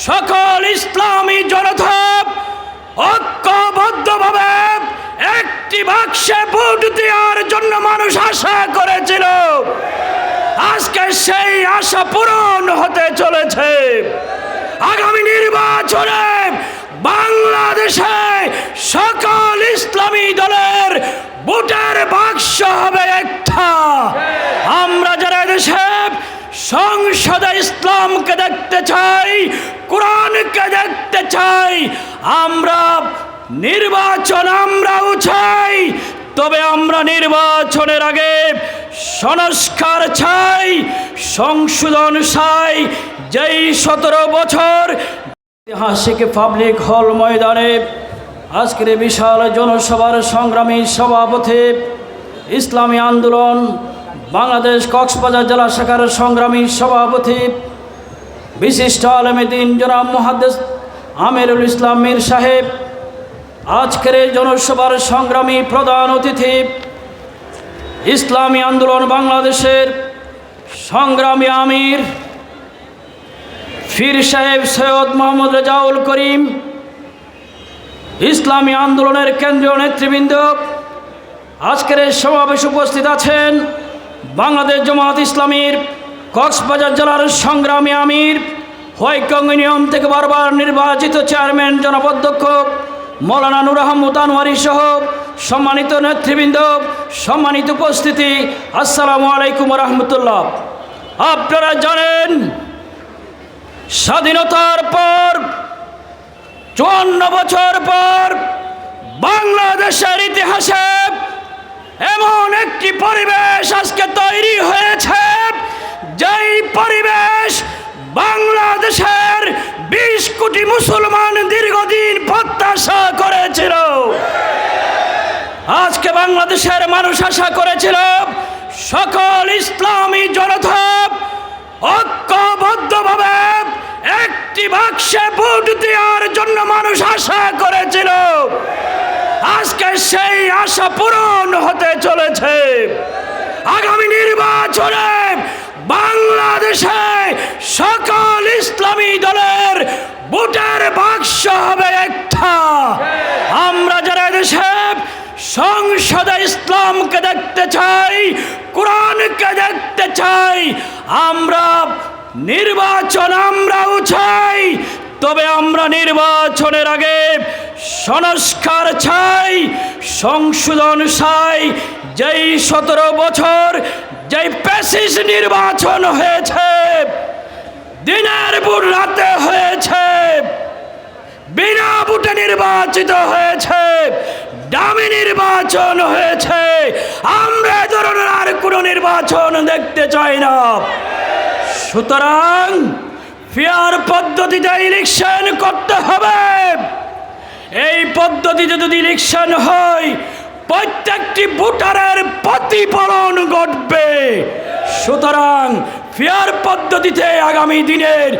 সকল ইসলামী জনতা ঐক্যবদ্ধভাবে একটি বাক্সে ভোট দেওয়ার জন্য মানুষ আশা করেছিল। আজকে সেই আশা পূরণ হতে চলেছে। আগামী নির্বাচনে বাংলাদেশে সকল ইসলামী দলের ভোটের বাক্স হবে একটা। আমরা যারা দেশে সংসদে ইসলামকে দেখতে চাই, কোরআনকে দেখতে চাই, আমরা নির্বাচন আমরাও চাই। তবে আমরা নির্বাচনের আগে সংস্কার চাই, সংশোধন চাই। যেই 17 বছর ঐতিহাসিক পাবলিক হল ময়দানে আজকের বিশাল জনসভার সংগ্রামী সভাপতি, ইসলামী আন্দোলন বাংলাদেশ কক্সবাজার জেলা শাখার সংগ্রামী সভাপতি, বিশিষ্ট আলেমে দ্বীন জনাব মুহাদ্দিস আমিরুল ইসলাম মীর সাহেব, আজকের এই জনসভার সংগ্রামী প্রধান অতিথি, ইসলামী আন্দোলন বাংলাদেশের সংগ্রামী আমির পীর সাহেব সৈয়দ মোহাম্মদ রেজাউল করিম, ইসলামী আন্দোলনের কেন্দ্রীয় নেতৃবৃন্দ, আজকের এই সমাবেশে উপস্থিত আছেন বাংলাদেশ জামাত ইসলামীর কক্সবাজার জেলার সংগ্রামী আমির, হইকং ইউনিয়ন থেকে বারবার নির্বাচিত চেয়ারম্যান জনাব অধ্যক্ষ মৌলানা নূর আহমদ আনোয়ারী সহ সম্মানিত নেতৃবৃন্দ, সম্মানিত উপস্থিতি, আসসালামু আলাইকুম রহমতুল্লাহ। আপনারা জানেন স্বাধীনতার পর 54 বছর পর বাংলাদেশের ইতিহাসে এমন একটি পরিবেশ আজকে তৈরি হয়েছে, যেই পরিবেশ বাংলাদেশের 20 কোটি মুসলমান দীর্ঘদিন প্রত্যাশা করেছিল। আজকে বাংলাদেশের মানুষ আশা করেছিল সকল ইসলামী জনতা ঐক্যবদ্ধভাবে একটি বাক্সে ভোট দেওয়ার জন্য মানুষ আশা করেছিল। আজকে সেই আশা পূরণ হতে চলেছে। আগামী নির্বাচনে বাংলাদেশে সকল ইসলামী দলের ভোটের বাক্স হবে একটা। আমরা যারা দেশে সংসদে ইসলামকে দেখতে চাই, কোরআনকে দেখতে চাই, আমরা নির্বাচন আমরাও চাই। তবে আমরা নির্বাচনের আগে সংস্কার চাই, সংশোধন চাই। যেই 17 বছর যেই প্যাসিস নির্বাচন হয়েছে, দিনের ভোট রাতে হয়েছে, বিনা ভোটে নির্বাচিত হয়েছে, দামি নির্বাচন হয়েছে। আমরা এ ধরনের আর কোনো নির্বাচন দেখতে চাই না। সুতরাং ফেয়ার পদ্ধতিতে ইলেকশন করতে হবে। এই পদ্ধতিতে যদি ইলেকশন হয়, প্রত্যেকটি ভোটারের প্রতিফলন ঘটবে। সুতরাং ফেয়ার পদ্ধতিতে আগামী দিনের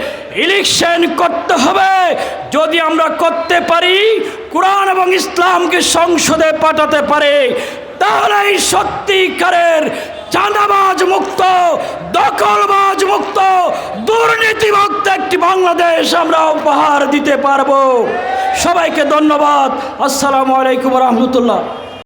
ইলেকশন করতে হবে। যদি আমরা করতে পারি, কোরআন এবং ইসলামকে সংসদে পাঠাতে পারে, তাহলে এই সত্যিকারের চাঁদাবাজ মুক্ত, দখলবাজ মুক্ত, দুর্নীতিমুক্ত একটি বাংলাদেশ আমরা উপহার দিতে পারবো। সবাইকে ধন্যবাদ। আসসালামু আলাইকুম রহমতুল্লাহ।